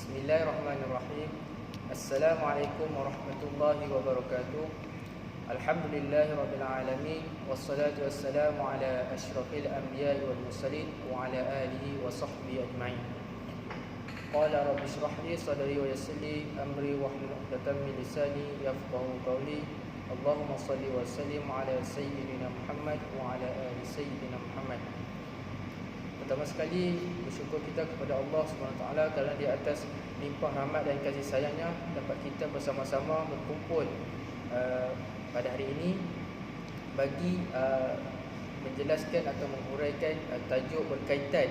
Bismillahirrahmanirrahim. Assalamualaikum warahmatullahi wabarakatuh. Alhamdulillahirabbil alamin wassalatu wassalamu ala asyrafil anbiya'i wal mursalin wa ala alihi wa sahbihi ajma'in. Qala rabbi shrah li sadri wa yassir li amri wahlul 'uqdatam min lisani yafqahu qawli. Allahumma shalli wa sallim ala sayyidina Muhammad wa ala ali sayyidina Muhammad. Pertama sekali bersyukur kita kepada Allah SWT kerana di atas limpah rahmat dan kasih sayangnya dapat kita bersama-sama berkumpul pada hari ini bagi menjelaskan atau menguraikan tajuk berkaitan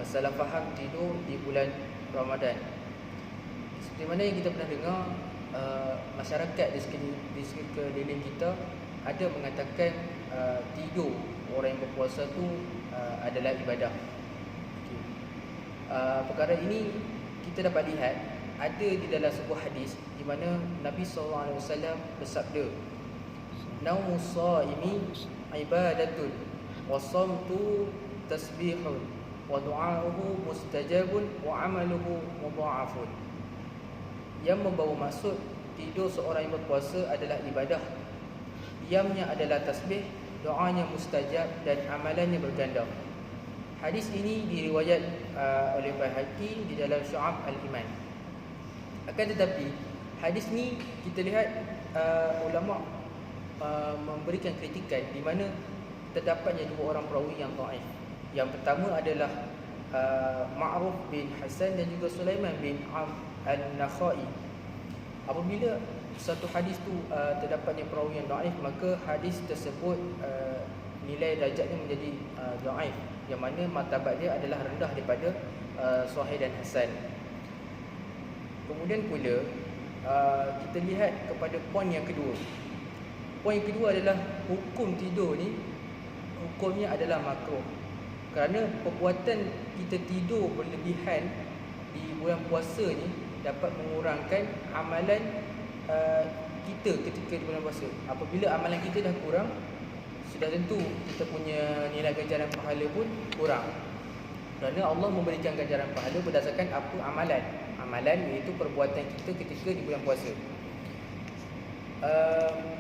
salah faham tidur di bulan Ramadan. Seperti mana yang kita pernah dengar, masyarakat di sekeliling kita ada mengatakan tidur orang yang berpuasa tu adalah ibadah. Perkara ini kita dapat lihat ada di dalam sebuah hadis di mana Nabi SAW bersabda, "Naumu shaimi ibadatun wa shamtu tasbihun wa du'a'uhu mustajabun wa 'amaluhu mudha'afun." Yang membawa maksud tidur seorang yang berpuasa adalah ibadah, diamnya adalah tasbih, doanya mustajab dan amalannya berganda. Hadis ini diriwayat oleh Baihaqi di dalam Syu'ab Al-Iman. Akan tetapi hadis ni kita lihat ulama memberikan kritikan di mana terdapatnya dua orang perawi yang dhaif. Yang pertama adalah Ma'ruf bin Hasan dan juga Sulaiman bin Al-Nakhai. Apabila satu hadis tu terdapatnya perawi yang dhaif, maka hadis tersebut nilai darjatnya menjadi dhaif, yang mana martabat dia adalah rendah daripada sahih dan hasan. Kemudian pula kita lihat kepada poin yang kedua. Poin yang kedua adalah hukum tidur ni, hukumnya adalah makruh. Kerana perbuatan kita tidur berlebihan di bulan puasa ni dapat mengurangkan amalan kita ketika di bulan puasa. Apabila amalan kita dah kurang, sudah tentu kita punya nilai ganjaran pahala pun kurang. Kerana Allah memberikan ganjaran pahala berdasarkan apa amalan. Amalan iaitu perbuatan kita ketika di bulan puasa.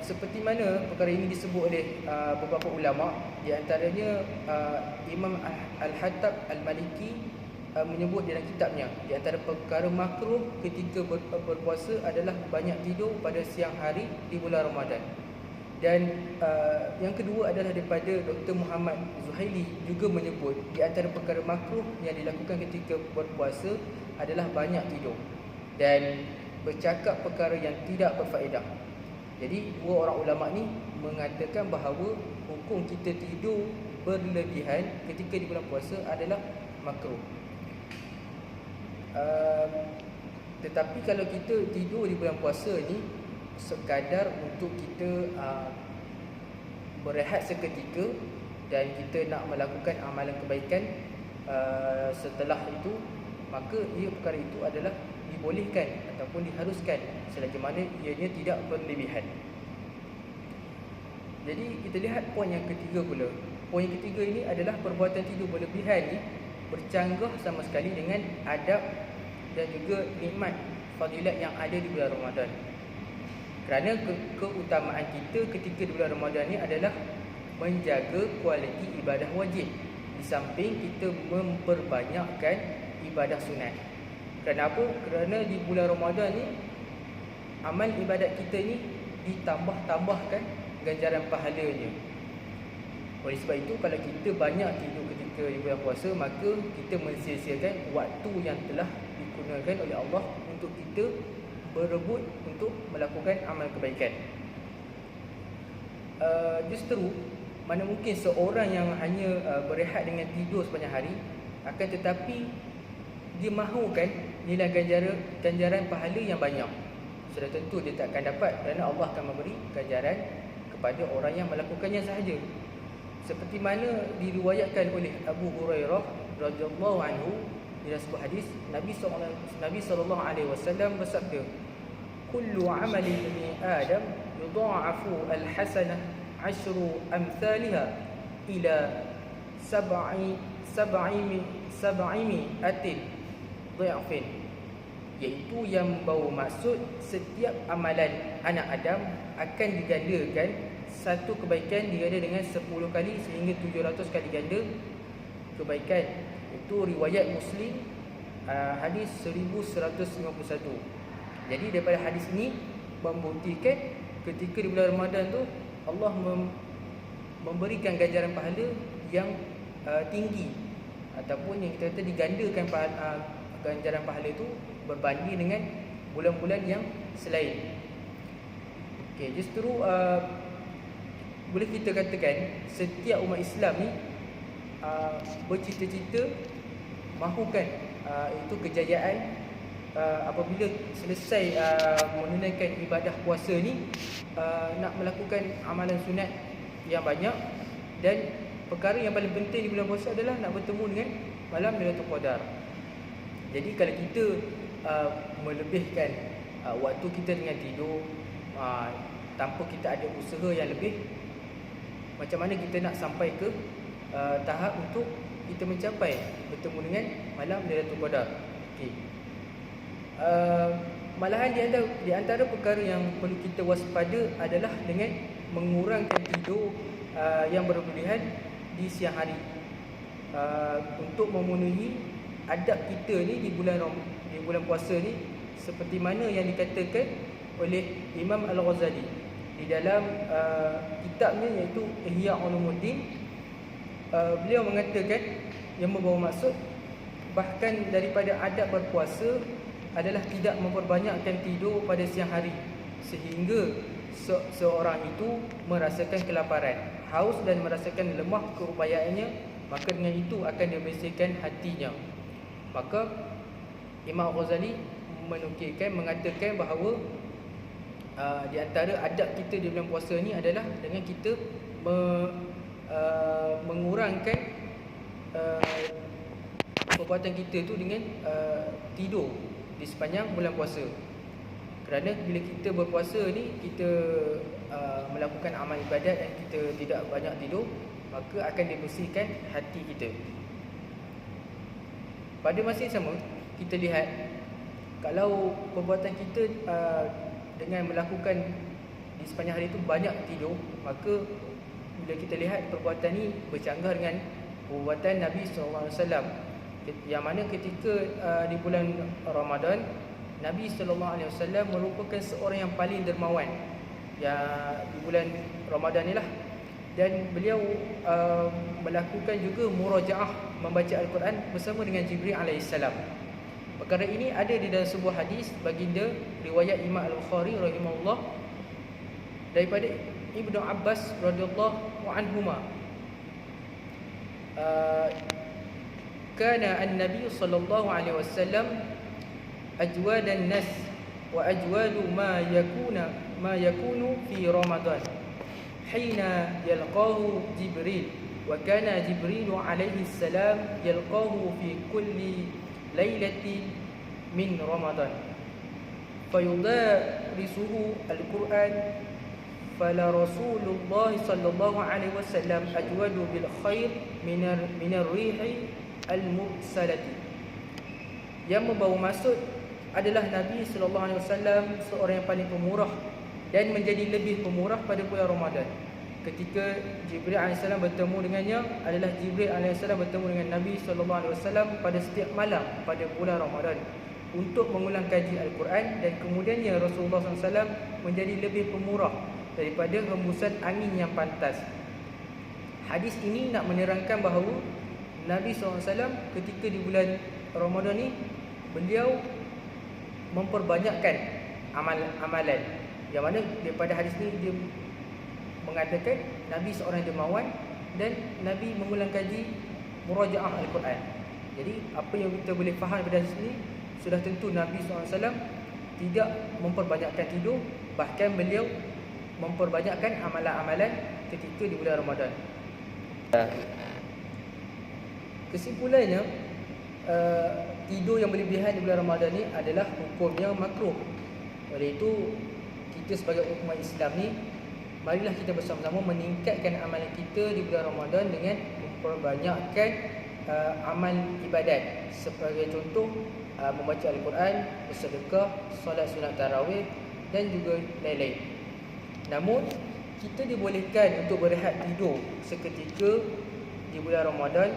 Seperti mana perkara ini disebut oleh beberapa ulama, di antaranya Imam Al-Hattab Al-Maliki menyebut dalam kitabnya, di antara perkara makruh ketika berpuasa adalah banyak tidur pada siang hari di bulan Ramadan. Dan yang kedua adalah daripada Dr. Muhammad Zuhaili juga menyebut di antara perkara makruh yang dilakukan ketika berpuasa adalah banyak tidur dan bercakap perkara yang tidak berfaedah. Jadi dua orang ulama ni mengatakan bahawa hukum kita tidur berlebihan ketika di bulan puasa adalah makruh. Tetapi kalau kita tidur di bulan puasa ni sekadar untuk kita berehat seketika dan kita nak melakukan amalan kebaikan setelah itu, maka perkara itu adalah dibolehkan ataupun diharuskan selagi mana ianya tidak berlebihan. Jadi kita lihat poin yang ketiga pula. Poin yang ketiga ini adalah perbuatan tidur berlebihan ni bercanggah sama sekali dengan adab dan juga nikmat fadilat yang ada di bulan Ramadan. Kerana keutamaan kita ketika di bulan Ramadan ni adalah menjaga kualiti ibadah wajib, di samping kita memperbanyakkan ibadah sunat. Kerana apa? Kerana di bulan Ramadan ni amal ibadat kita ni ditambah-tambahkan ganjaran pahalanya. Oleh sebab itu, kalau kita banyak tidur ketika di bulan puasa, maka kita mensia-siakan waktu yang telah digunakan oleh Allah untuk kita berebut untuk melakukan amal kebaikan. Justru mana mungkin seorang yang hanya berehat dengan tidur sepanjang hari, akan tetapi dia mahukan nilai ganjaran pahala yang banyak. Sudah tentu dia tak akan dapat, kerana Allah akan memberi ganjaran kepada orang yang melakukannya sahaja. Seperti mana diriwayatkan oleh Abu Hurairah radhiyallahu anhu dalam sebuah hadis, Nabi sallallahu alaihi wasallam bersabda, "Kullu 'amali ibni Adam yudha'afu al-hasanah 'ashru amsalha ila sab'i mi'atin dha'fin." iaitu yang membawa maksud setiap amalan anak Adam akan digandakan. Satu kebaikan diganda dengan 10 kali sehingga 700 kali ganda kebaikan. Itu riwayat Muslim, hadis 1151. Jadi daripada hadis ini membuktikan ketika di bulan Ramadan tu Allah memberikan ganjaran pahala yang tinggi, ataupun yang kita kata digandakan ganjaran pahala itu berbanding dengan bulan-bulan yang selain. Okey, justru boleh kita katakan setiap umat Islam ni bercita-cita mahukan itu kejayaan apabila selesai menunaikan ibadah puasa ni, nak melakukan amalan sunat yang banyak, dan perkara yang paling penting di bulan puasa adalah nak bertemu dengan malam Lailatul Qadar. Jadi kalau kita melebihkan waktu kita dengan tidur tanpa kita ada usaha yang lebih, macam mana kita nak sampai ke tahap untuk kita mencapai bertemu dengan malam Lailatul Qadar? Okey. Malahan di antara perkara yang perlu kita waspada adalah dengan mengurangkan tidur yang berlebihan di siang hari, untuk memenuhi adab kita ni di bulan puasa ni, seperti mana yang dikatakan oleh Imam Al-Ghazali di dalam kitabnya iaitu Ihya Ulumuddin. Beliau mengatakan yang membawa maksud bahkan daripada adab berpuasa adalah tidak memperbanyakkan tidur pada siang hari sehingga seorang itu merasakan kelaparan, haus dan merasakan lemah keupayaannya, maka dengan itu akan dibersihkan hatinya. Maka Imam Ghazali mengatakan bahawa di antara adab kita di bulan puasa ni adalah dengan kita mengurangkan perbuatan kita tu dengan tidur di sepanjang bulan puasa. Kerana bila kita berpuasa ni, kita melakukan amal ibadat dan kita tidak banyak tidur, maka akan dibersihkan hati kita. Pada masa yang sama, kita lihat kalau perbuatan kita dengan melakukan di sepanjang hari itu banyak tidur, maka bila kita lihat perbuatan ni bercanggah dengan perbuatan Nabi SAW, yang mana ketika di bulan Ramadan, Nabi SAW merupakan seorang yang paling dermawan di bulan Ramadan ni lah. Dan beliau melakukan juga murajaah, membaca Al-Quran bersama dengan Jibril AS. Perkara ini ada di dalam sebuah hadis baginda riwayat Imam Al-Bukhari rahimahullah daripada Ibnu Abbas radhiyallahu anhuma. Kana an-nabiy sallallahu alaihi wasallam ajwadan nas wa ajwadu ma yakunu fi Ramadan hina yalqahu Jibril, wa kana Jibril alaihi salam yalqahu fi kulli lailatin min Ramadan fayudarrisuhu al-Quran. Fala Rasulullah sallallahu alaihi wasallam ajwadu bil khair minar rihi al-mursalati. Yang membawa maksud adalah Nabi sallallahu alaihi wasallam seorang yang paling pemurah dan menjadi lebih pemurah pada bulan Ramadan. Ketika Jibril alaihissalam bertemu dengannya adalah Jibril alaihissalam bertemu dengan Nabi sallallahu alaihi wasallam pada setiap malam pada bulan Ramadan untuk mengulang kaji Al-Quran, dan kemudiannya Rasulullah SAW menjadi lebih pemurah daripada hembusan angin yang pantas. Hadis ini nak menerangkan bahawa Nabi SAW ketika di bulan Ramadan ni, beliau memperbanyakkan amalan. Yang mana daripada hadis ni dia mengatakan Nabi seorang dermawan dan Nabi mengulang kaji murajaah Al-Quran. Jadi apa yang kita boleh faham daripada hadis ni, sudah tentu Nabi SAW tidak memperbanyakkan tidur, bahkan beliau memperbanyakkan amalan-amalan ketika di bulan Ramadan. Kesimpulannya, tidur yang berlebihan di bulan Ramadan ni adalah hukumnya makruh. Oleh itu, kita sebagai umat Islam ni, marilah kita bersama-sama meningkatkan amalan kita di bulan Ramadan dengan memperbanyakkan amal ibadat. Sebagai contoh, membaca Al-Quran, bersedekah, solat sunat tarawih dan juga lain-lain. Namun kita dibolehkan untuk berehat tidur seketika di bulan Ramadan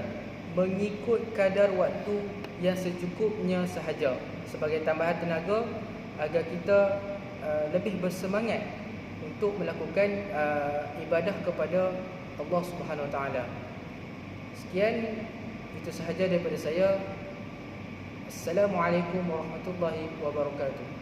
mengikut kadar waktu yang secukupnya sahaja, sebagai tambahan tenaga agar kita lebih bersemangat untuk melakukan ibadah kepada Allah Subhanahu Wa Taala. Sekian, itu sahaja daripada saya. Assalamualaikum warahmatullahi wabarakatuh.